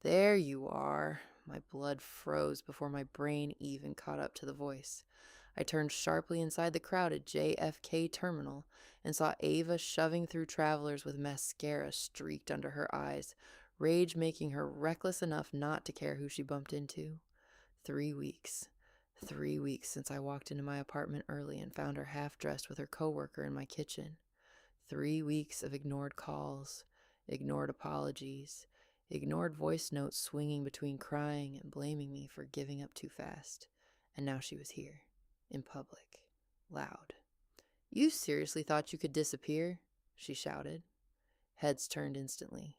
There you are. My blood froze before my brain even caught up to the voice. I turned sharply inside the crowded JFK terminal and saw Ava shoving through travelers with mascara streaked under her eyes, rage making her reckless enough not to care who she bumped into. 3 weeks. 3 weeks since I walked into my apartment early and found her half-dressed with her coworker in my kitchen. 3 weeks of ignored calls, ignored apologies, ignored voice notes swinging between crying and blaming me for giving up too fast. And now she was here, in public, loud. "You seriously thought you could disappear?" she shouted. Heads turned instantly.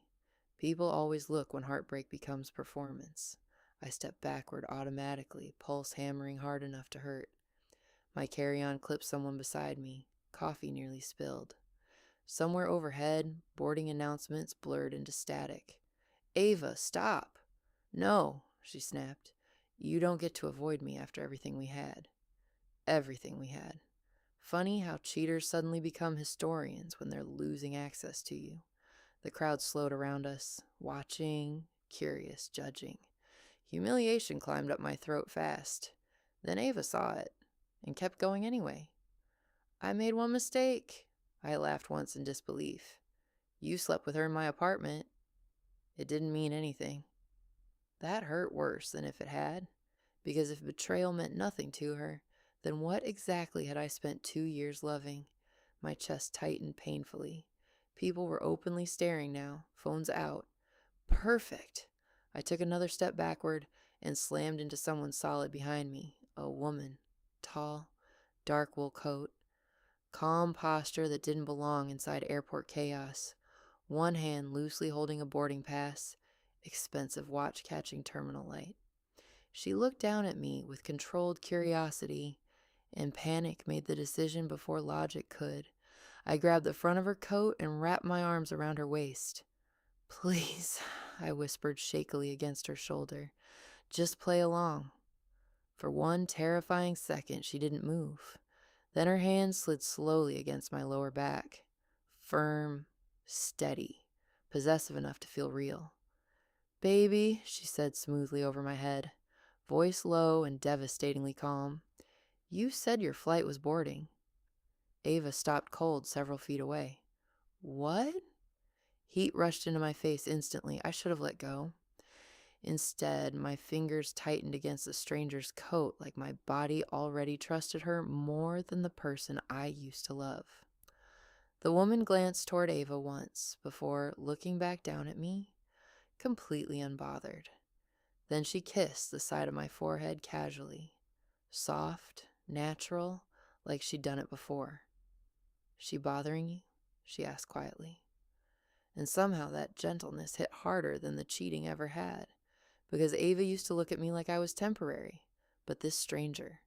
People always look when heartbreak becomes performance. I stepped backward automatically, pulse hammering hard enough to hurt. My carry-on clipped someone beside me, coffee nearly spilled. Somewhere overhead, boarding announcements blurred into static. "Ava, stop!" "No," she snapped. "You don't get to avoid me after everything we had." Everything we had. Funny how cheaters suddenly become historians when they're losing access to you. The crowd slowed around us, watching, curious, judging. Humiliation climbed up my throat fast. Then Ava saw it, and kept going anyway. "I made one mistake," I laughed once in disbelief. "You slept with her in my apartment." It didn't mean anything. That hurt worse than if it had, because if betrayal meant nothing to her, then what exactly had I spent 2 years loving? My chest tightened painfully. People were openly staring now, phones out. Perfect! I took another step backward and slammed into someone solid behind me, a woman, tall, dark wool coat, calm posture that didn't belong inside airport chaos. One hand loosely holding a boarding pass, expensive watch-catching terminal light. She looked down at me with controlled curiosity, and panic made the decision before logic could. I grabbed the front of her coat and wrapped my arms around her waist. "Please," I whispered shakily against her shoulder. "Just play along." For one terrifying second, she didn't move. Then her hand slid slowly against my lower back. Firm, steady, possessive enough to feel real. "Baby," she said smoothly over my head, voice low and devastatingly calm. "You said your flight was boarding." Ava stopped cold several feet away. "What?" Heat rushed into my face instantly. I should have let go. Instead, my fingers tightened against the stranger's coat like my body already trusted her more than the person I used to love. The woman glanced toward Ava once before looking back down at me, completely unbothered. Then she kissed the side of my forehead casually, soft, natural, like she'd done it before. "She bothering you?" she asked quietly. And somehow that gentleness hit harder than the cheating ever had, because Ava used to look at me like I was temporary, but this stranger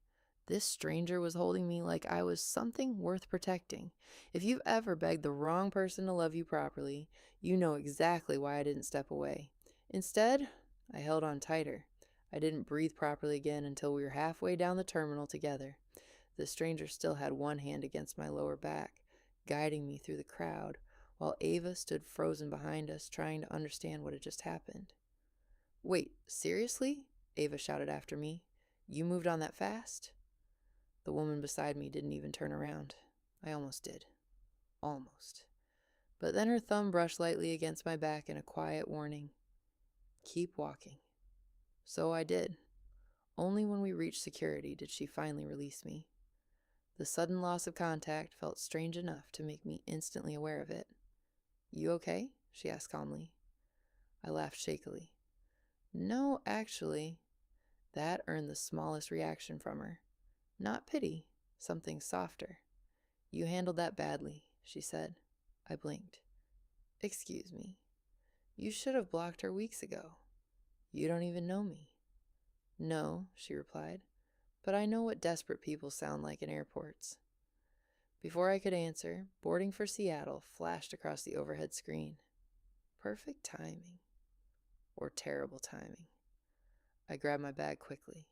was holding me like I was something worth protecting. If you've ever begged the wrong person to love you properly, you know exactly why I didn't step away. Instead, I held on tighter. I didn't breathe properly again until we were halfway down the terminal together. The stranger still had one hand against my lower back, guiding me through the crowd, while Ava stood frozen behind us, trying to understand what had just happened. "Wait, seriously?" Ava shouted after me. "You moved on that fast?" The woman beside me didn't even turn around. I almost did. Almost. But then her thumb brushed lightly against my back in a quiet warning. "Keep walking." So I did. Only when we reached security did she finally release me. The sudden loss of contact felt strange enough to make me instantly aware of it. "You okay?" she asked calmly. I laughed shakily. "No, actually." That earned the smallest reaction from her. Not pity, something softer. "You handled that badly," she said. I blinked. "Excuse me. You should have blocked her weeks ago. You don't even know me." "No," she replied, "but I know what desperate people sound like in airports." Before I could answer, boarding for Seattle flashed across the overhead screen. Perfect timing. Or terrible timing. I grabbed my bag quickly.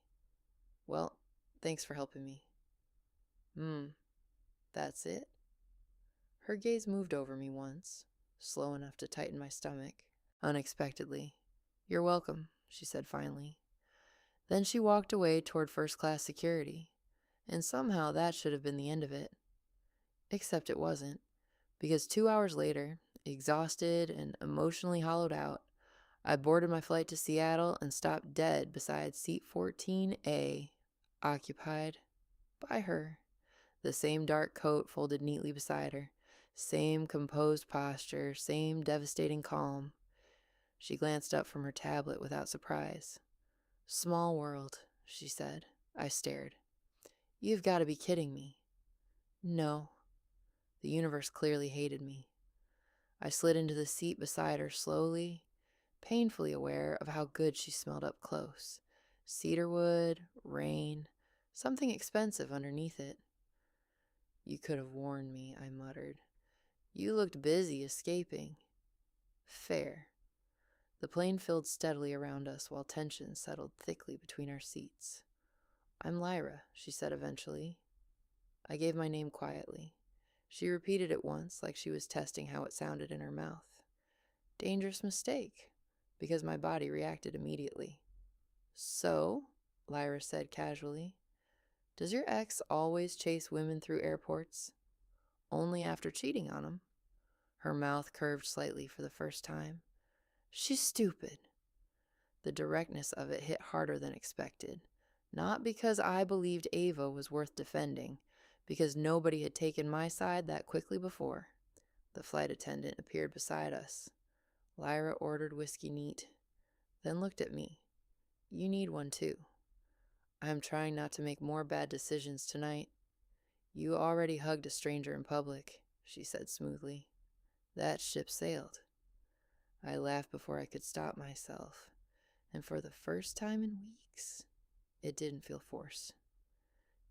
"Well, thanks for helping me." That's it?" Her gaze moved over me once, slow enough to tighten my stomach, unexpectedly. You're welcome, she said finally. Then she walked away toward first-class security, and somehow that should have been the end of it. Except it wasn't, because 2 hours later, exhausted and emotionally hollowed out, I boarded my flight to Seattle and stopped dead beside seat 14A, occupied by her. The same dark coat folded neatly beside her, same composed posture, same devastating calm. She glanced up from her tablet without surprise. Small world, she said. I stared. You've got to be kidding me. No. The universe clearly hated me. I slid into the seat beside her slowly, painfully aware of how good she smelled up close. Cedarwood, rain, something expensive underneath it. You could have warned me, I muttered. You looked busy escaping. Fair. The plane filled steadily around us while tension settled thickly between our seats. I'm Lyra, she said eventually. I gave my name quietly. She repeated it once, like she was testing how it sounded in her mouth. Dangerous mistake, because my body reacted immediately. So, Lyra said casually, does your ex always chase women through airports? Only after cheating on them. Her mouth curved slightly for the first time. She's stupid. The directness of it hit harder than expected. Not because I believed Ava was worth defending, because nobody had taken my side that quickly before. The flight attendant appeared beside us. Lyra ordered whiskey neat, then looked at me. You need one too. I'm trying not to make more bad decisions tonight. You already hugged a stranger in public, she said smoothly. That ship sailed. I laughed before I could stop myself, and for the first time in weeks, it didn't feel forced.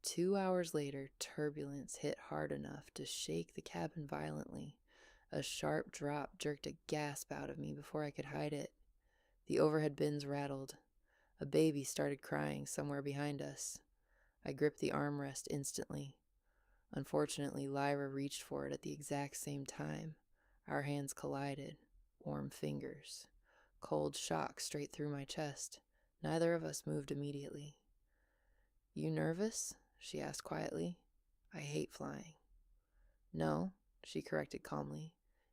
2 hours later, turbulence hit hard enough to shake the cabin violently. A sharp drop jerked a gasp out of me before I could hide it. The overhead bins rattled. A baby started crying somewhere behind us. I gripped the armrest instantly. Unfortunately, Lyra reached for it at the exact same time. Our hands collided. Warm fingers. Cold shock straight through my chest. Neither of us moved immediately. You nervous? She asked quietly. I hate flying. No, she corrected calmly.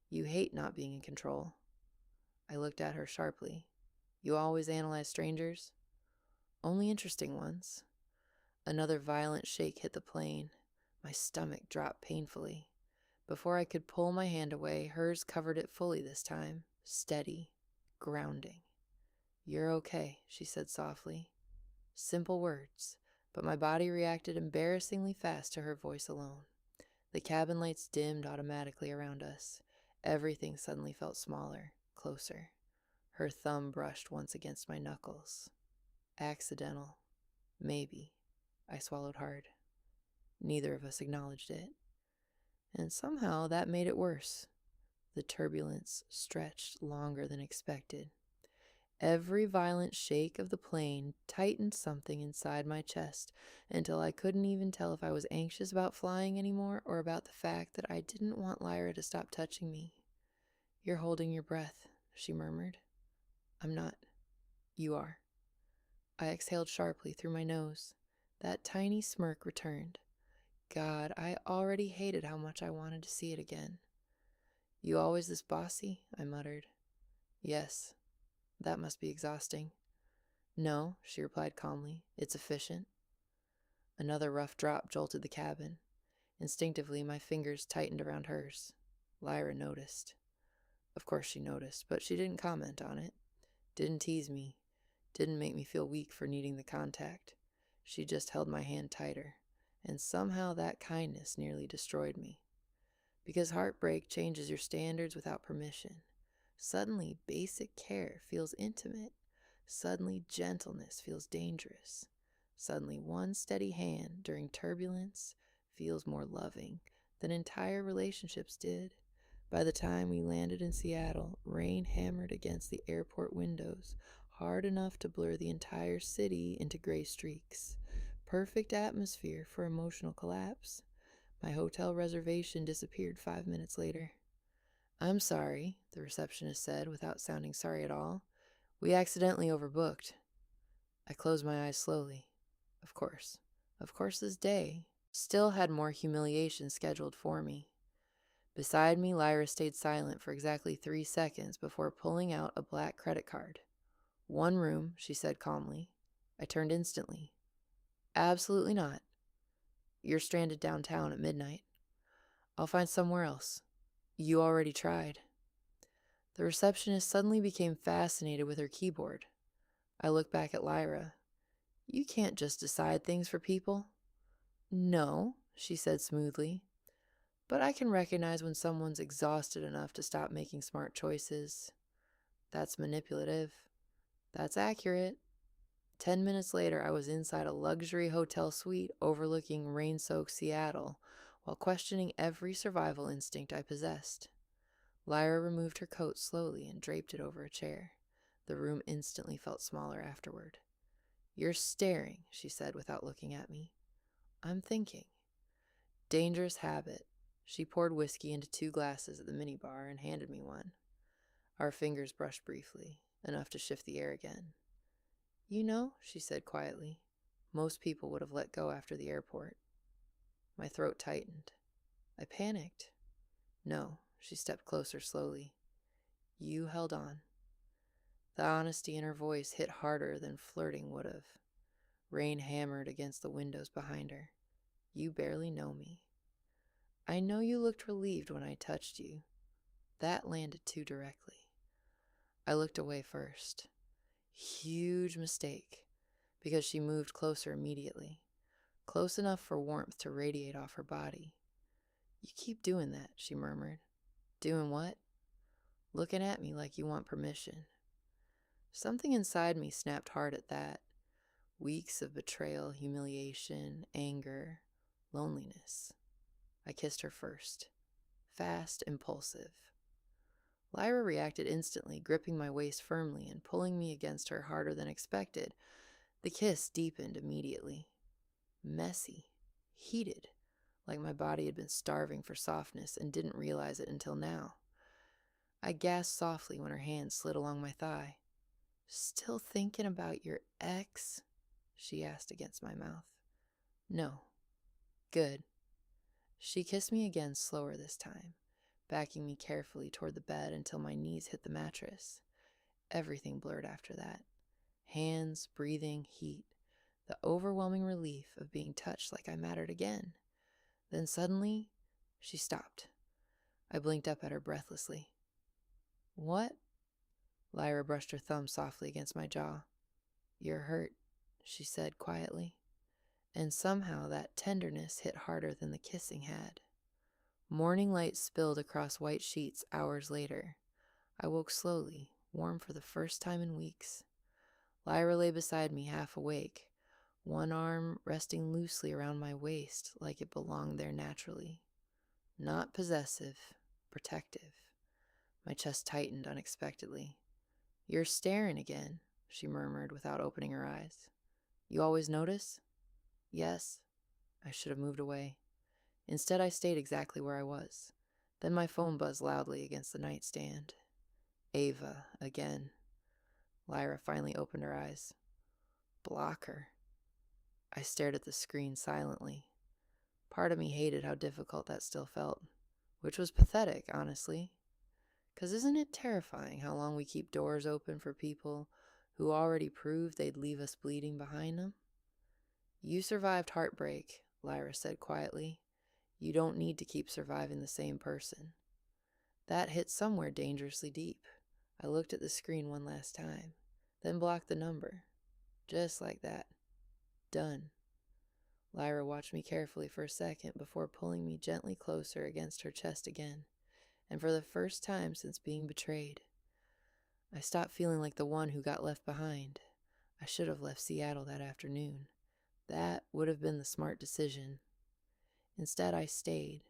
You hate not being in control. I looked at her sharply. You always analyze strangers? Only interesting ones. Another violent shake hit the plane. My stomach dropped painfully. Before I could pull my hand away, hers covered it fully this time. Steady. Grounding. You're okay, she said softly. Simple words, but my body reacted embarrassingly fast to her voice alone. The cabin lights dimmed automatically around us. Everything suddenly felt smaller, closer. Her thumb brushed once against my knuckles. Accidental. Maybe. I swallowed hard. Neither of us acknowledged it. And somehow that made it worse. The turbulence stretched longer than expected. Every violent shake of the plane tightened something inside my chest until I couldn't even tell if I was anxious about flying anymore or about the fact that I didn't want Lyra to stop touching me. You're holding your breath, she murmured. I'm not. You are. I exhaled sharply through my nose. That tiny smirk returned. God, I already hated how much I wanted to see it again. You always this bossy? I muttered. Yes. That must be exhausting. No, she replied calmly. It's efficient. Another rough drop jolted the cabin. Instinctively, my fingers tightened around hers. Lyra noticed. Of course she noticed, but she didn't comment on it. Didn't tease me. Didn't make me feel weak for needing the contact. She just held my hand tighter, and somehow that kindness nearly destroyed me. Because heartbreak changes your standards without permission. Suddenly, basic care feels intimate. Suddenly, gentleness feels dangerous. Suddenly, one steady hand during turbulence feels more loving than entire relationships did. By the time we landed in Seattle, rain hammered against the airport windows, hard enough to blur the entire city into gray streaks. Perfect atmosphere for emotional collapse. My hotel reservation disappeared 5 minutes later. I'm sorry, the receptionist said without sounding sorry at all. We accidentally overbooked. I closed my eyes slowly. Of course this day still had more humiliation scheduled for me. Beside me, Lyra stayed silent for exactly 3 seconds before pulling out a black credit card. 1 room, she said calmly. I turned instantly. Absolutely not. You're stranded downtown at midnight. I'll find somewhere else. You already tried. The receptionist suddenly became fascinated with her keyboard. I looked back at Lyra. You can't just decide things for people. No, she said smoothly. But I can recognize when someone's exhausted enough to stop making smart choices. That's manipulative. That's accurate. 10 minutes later, I was inside a luxury hotel suite overlooking rain-soaked Seattle while questioning every survival instinct I possessed. Lyra removed her coat slowly and draped it over a chair. The room instantly felt smaller afterward. You're staring, she said without looking at me. I'm thinking. Dangerous habit. She poured whiskey into 2 glasses at the minibar and handed me one. Our fingers brushed briefly, enough to shift the air again. You know, she said quietly, most people would have let go after the airport. My throat tightened. I panicked. No, she stepped closer slowly. You held on. The honesty in her voice hit harder than flirting would have. Rain hammered against the windows behind her. You barely know me. I know you looked relieved when I touched you. That landed too directly. I looked away first. Huge mistake, because she moved closer immediately, close enough for warmth to radiate off her body. You keep doing that, she murmured. Doing what? Looking at me like you want permission. Something inside me snapped hard at that. Weeks of betrayal, humiliation, anger, loneliness. I kissed her first. Fast, impulsive. Lyra reacted instantly, gripping my waist firmly and pulling me against her harder than expected. The kiss deepened immediately. Messy. Heated. Like my body had been starving for softness and didn't realize it until now. I gasped softly when her hand slid along my thigh. Still thinking about your ex? She asked against my mouth. No. Good. She kissed me again, slower this time, backing me carefully toward the bed until my knees hit the mattress. Everything blurred after that. Hands, breathing, heat. The overwhelming relief of being touched like I mattered again. Then suddenly, she stopped. I blinked up at her breathlessly. What? Lyra brushed her thumb softly against my jaw. You're hurt, she said quietly. And somehow that tenderness hit harder than the kissing had. Morning light spilled across white sheets hours later. I woke slowly, warm for the first time in weeks. Lyra lay beside me half awake, one arm resting loosely around my waist like it belonged there naturally. Not possessive, protective. My chest tightened unexpectedly. You're staring again, she murmured without opening her eyes. You always notice? Yes. I should have moved away. Instead, I stayed exactly where I was. Then my phone buzzed loudly against the nightstand. Ava, again. Lyra finally opened her eyes. Block her. I stared at the screen silently. Part of me hated how difficult that still felt, which was pathetic, honestly. 'Cause isn't it terrifying how long we keep doors open for people who already proved they'd leave us bleeding behind them? You survived heartbreak, Lyra said quietly. You don't need to keep surviving the same person. That hit somewhere dangerously deep. I looked at the screen one last time, then blocked the number. Just like that. Done. Lyra watched me carefully for a second before pulling me gently closer against her chest again, and for the first time since being betrayed, I stopped feeling like the one who got left behind. I should have left Seattle that afternoon. That would have been the smart decision. Instead, I stayed,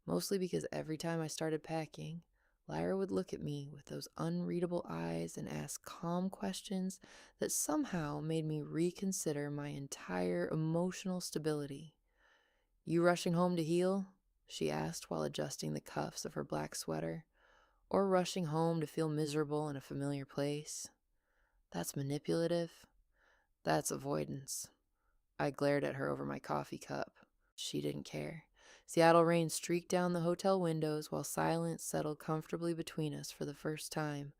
mostly because every time I started packing, Lyra would look at me with those unreadable eyes and ask calm questions that somehow made me reconsider my entire emotional stability. You rushing home to heal? She asked while adjusting the cuffs of her black sweater. Or rushing home to feel miserable in a familiar place? That's manipulative. That's avoidance. I glared at her over my coffee cup. She didn't care. Seattle rain streaked down the hotel windows while silence settled comfortably between us for the first time.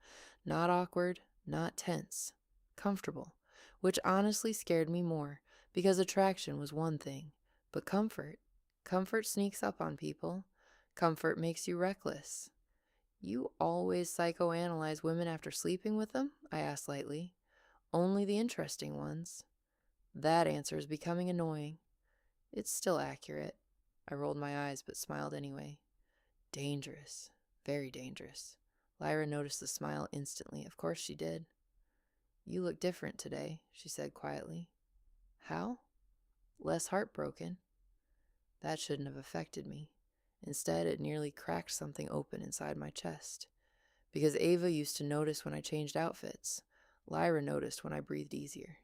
Not awkward, not tense. Comfortable. Which honestly scared me more, because attraction was one thing. But comfort. Comfort sneaks up on people. Comfort makes you reckless. You always psychoanalyze women after sleeping with them? I asked lightly. Only the interesting ones. That answer is becoming annoying. It's still accurate. I rolled my eyes but smiled anyway. Dangerous. Very dangerous. Lyra noticed the smile instantly. Of course she did. You look different today, she said quietly. How? Less heartbroken. That shouldn't have affected me. Instead, it nearly cracked something open inside my chest. Because Ava used to notice when I changed outfits. Lyra noticed when I breathed easier.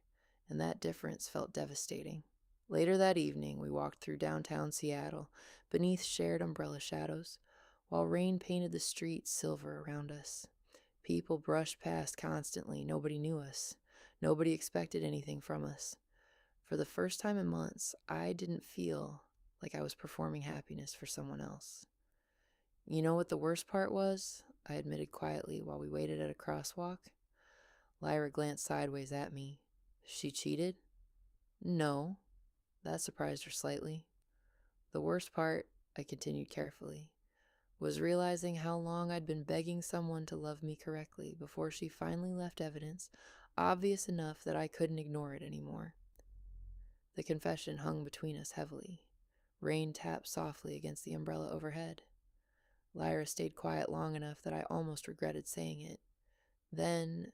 And that difference felt devastating. Later that evening, we walked through downtown Seattle, beneath shared umbrella shadows, while rain painted the streets silver around us. People brushed past constantly. Nobody knew us. Nobody expected anything from us. For the first time in months, I didn't feel like I was performing happiness for someone else. You know what the worst part was? I admitted quietly while we waited at a crosswalk. Lyra glanced sideways at me. She cheated? No. That surprised her slightly. The worst part, I continued carefully, was realizing how long I'd been begging someone to love me correctly before she finally left evidence obvious enough that I couldn't ignore it anymore. The confession hung between us heavily. Rain tapped softly against the umbrella overhead. Lyra stayed quiet long enough that I almost regretted saying it. Then,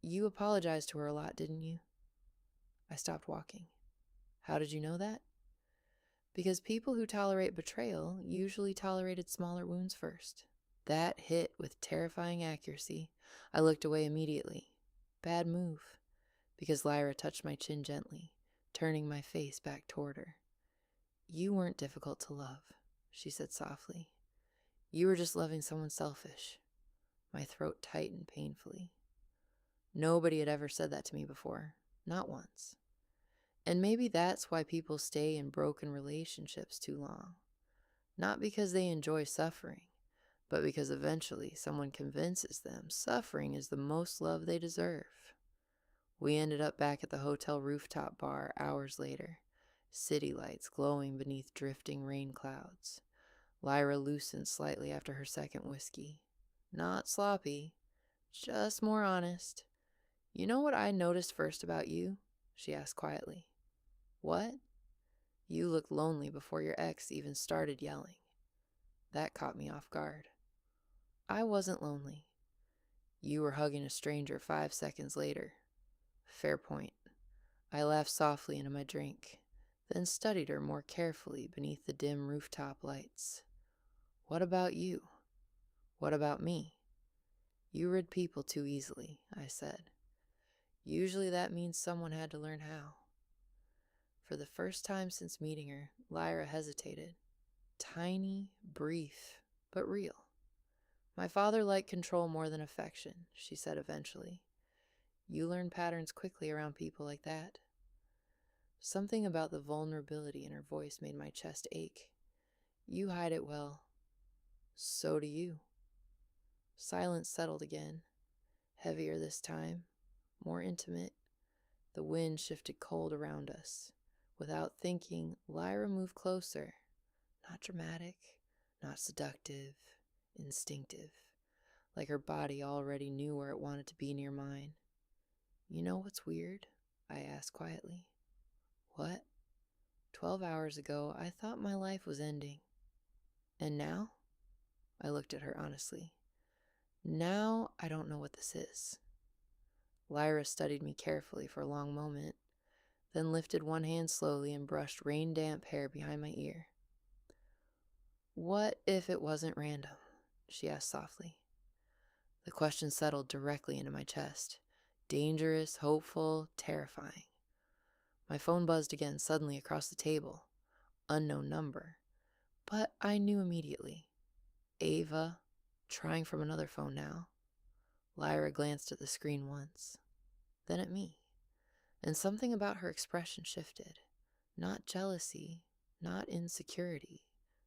you apologized to her a lot, didn't you? I stopped walking. How did you know that? Because people who tolerate betrayal usually tolerated smaller wounds first. That hit with terrifying accuracy. I looked away immediately. Bad move. Because Lyra touched my chin gently, turning my face back toward her. You weren't difficult to love, she said softly. You were just loving someone selfish. My throat tightened painfully. Nobody had ever said that to me before. Not once. And maybe that's why people stay in broken relationships too long. Not because they enjoy suffering, but because eventually someone convinces them suffering is the most love they deserve. We ended up back at the hotel rooftop bar hours later, city lights glowing beneath drifting rain clouds. Lyra loosened slightly after her second whiskey. Not sloppy, just more honest. You know what I noticed first about you? She asked quietly. What? You looked lonely before your ex even started yelling. That caught me off guard. I wasn't lonely. You were hugging a stranger 5 seconds later. Fair point. I laughed softly into my drink, then studied her more carefully beneath the dim rooftop lights. What about you? What about me? You rid people too easily, I said. Usually that means someone had to learn how. For the first time since meeting her, Lyra hesitated. Tiny, brief, but real. My father liked control more than affection, she said eventually. You learn patterns quickly around people like that. Something about the vulnerability in her voice made my chest ache. You hide it well. So do you. Silence settled again, heavier this time, more intimate. The wind shifted cold around us. Without thinking, Lyra moved closer. Not dramatic, not seductive, instinctive. Like her body already knew where it wanted to be near mine. You know what's weird? I asked quietly. What? 12 hours ago, I thought my life was ending. And now? I looked at her honestly. Now I don't know what this is. Lyra studied me carefully for a long moment, then lifted one hand slowly and brushed rain-damp hair behind my ear. What if it wasn't random? She asked softly. The question settled directly into my chest. Dangerous, hopeful, terrifying. My phone buzzed again suddenly across the table. Unknown number. But I knew immediately. Ava, trying from another phone now. Lyra glanced at the screen once. then at me. And something about her expression shifted. Not jealousy, not insecurity,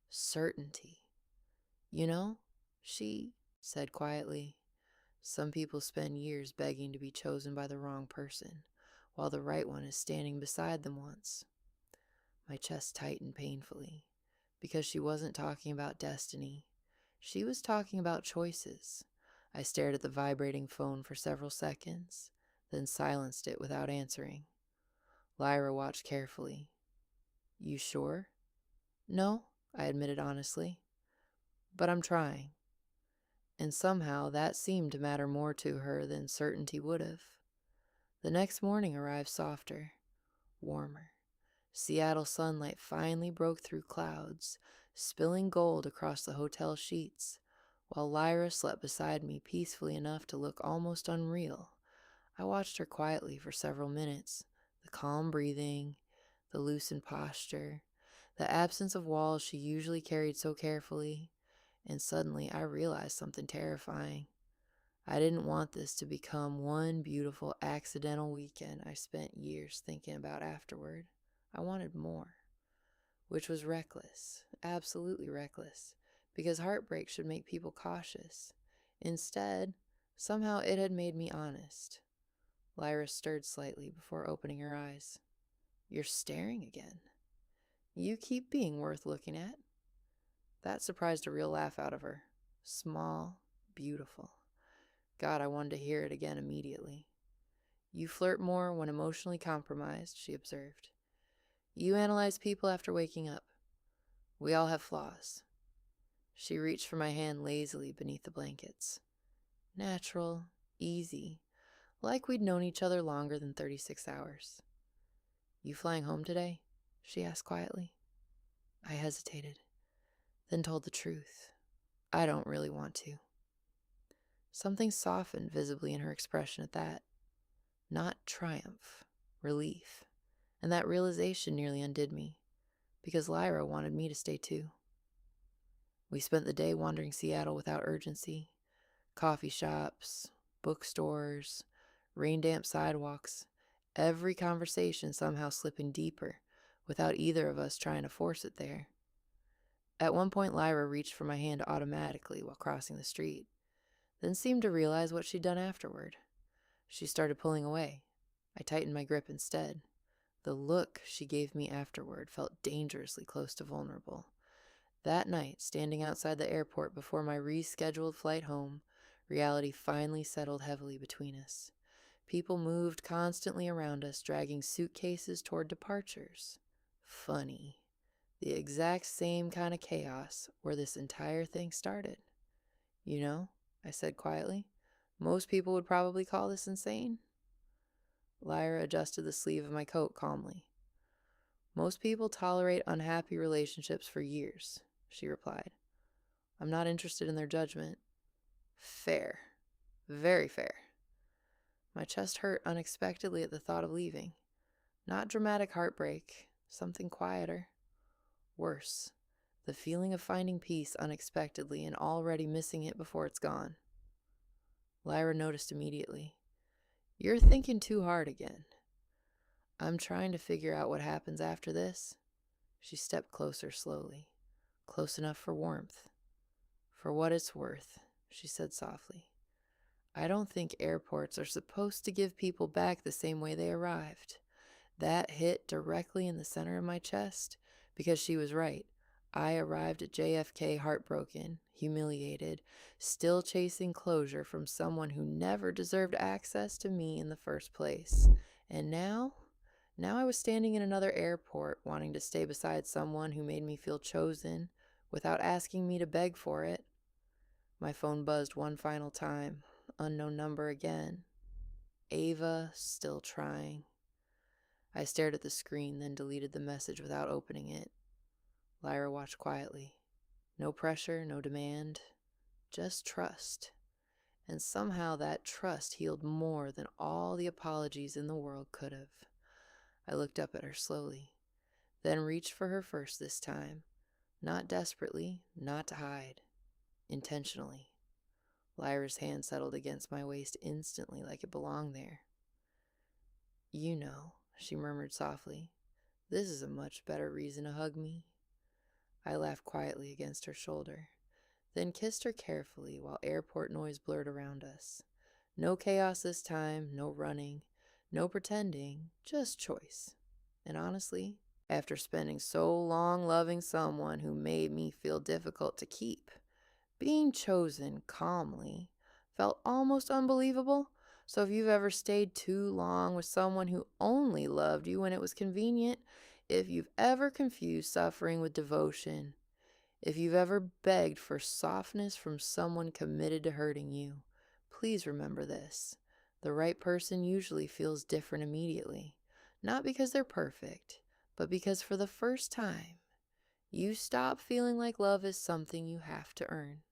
certainty. You know, she said quietly, some people spend years begging to be chosen by the wrong person, while the right one is standing beside them once. My chest tightened painfully, because she wasn't talking about destiny. She was talking about choices. I stared at the vibrating phone for several seconds, then silenced it without answering. Lyra watched carefully. You sure? No, I admitted honestly. But I'm trying. And somehow that seemed to matter more to her than certainty would have. The next morning arrived softer, warmer. Seattle sunlight finally broke through clouds, spilling gold across the hotel sheets, while Lyra slept beside me peacefully enough to look almost unreal. I watched her quietly for several minutes, the calm breathing, the loosened posture, the absence of walls she usually carried so carefully, and suddenly I realized something terrifying. I didn't want this to become one beautiful accidental weekend I spent years thinking about afterward. I wanted more, which was reckless, absolutely reckless, because heartbreak should make people cautious. Instead, somehow it had made me honest. Lyra stirred slightly before opening her eyes. You're staring again. You keep being worth looking at. That surprised a real laugh out of her. Small, beautiful. God, I wanted to hear it again immediately. You flirt more when emotionally compromised, she observed. You analyze people after waking up. We all have flaws. She reached for my hand lazily beneath the blankets. Natural, easy, like we'd known each other longer than 36 hours. You flying home today? She asked quietly. I hesitated, then told the truth. I don't really want to. Something softened visibly in her expression at that. Not triumph, relief. And that realization nearly undid me, because Lyra wanted me to stay too. We spent the day wandering Seattle without urgency. Coffee shops, bookstores, rain-damp sidewalks, every conversation somehow slipping deeper without either of us trying to force it there. At one point, Lyra reached for my hand automatically while crossing the street, then seemed to realize what she'd done afterward. She started pulling away. I tightened my grip instead. The look she gave me afterward felt dangerously close to vulnerable. That night, standing outside the airport before my rescheduled flight home, reality finally settled heavily between us. People moved constantly around us, dragging suitcases toward departures. Funny. The exact same kind of chaos where this entire thing started. You know, I said quietly, most people would probably call this insane. Lyra adjusted the sleeve of my coat calmly. Most people tolerate unhappy relationships for years, she replied. I'm not interested in their judgment. Fair. Very fair. My chest hurt unexpectedly at the thought of leaving. Not dramatic heartbreak, something quieter. Worse, the feeling of finding peace unexpectedly and already missing it before it's gone. Lyra noticed immediately. You're thinking too hard again. I'm trying to figure out what happens after this. She stepped closer slowly, close enough for warmth. For what it's worth, she said softly. I don't think airports are supposed to give people back the same way they arrived. That hit directly in the center of my chest, because she was right. I arrived at JFK heartbroken, humiliated, still chasing closure from someone who never deserved access to me in the first place. And now I was standing in another airport, wanting to stay beside someone who made me feel chosen without asking me to beg for it. My phone buzzed one final time. Unknown number again. Ava, still trying. I stared at the screen, then deleted the message without opening it. Lyra watched quietly. No pressure, no demand, just trust. And somehow that trust healed more than all the apologies in the world could have. I looked up at her slowly, then reached for her first this time. Not desperately, not to hide. Intentionally. Lyra's hand settled against my waist instantly like it belonged there. "You know," she murmured softly. "This is a much better reason to hug me." I laughed quietly against her shoulder, then kissed her carefully while airport noise blurred around us. No chaos this time, no running, no pretending, just choice. And honestly, after spending so long loving someone who made me feel difficult to keep, being chosen calmly felt almost unbelievable. So if you've ever stayed too long with someone who only loved you when it was convenient, if you've ever confused suffering with devotion, if you've ever begged for softness from someone committed to hurting you, please remember this. The right person usually feels different immediately, not because they're perfect, but because for the first time, you stop feeling like love is something you have to earn.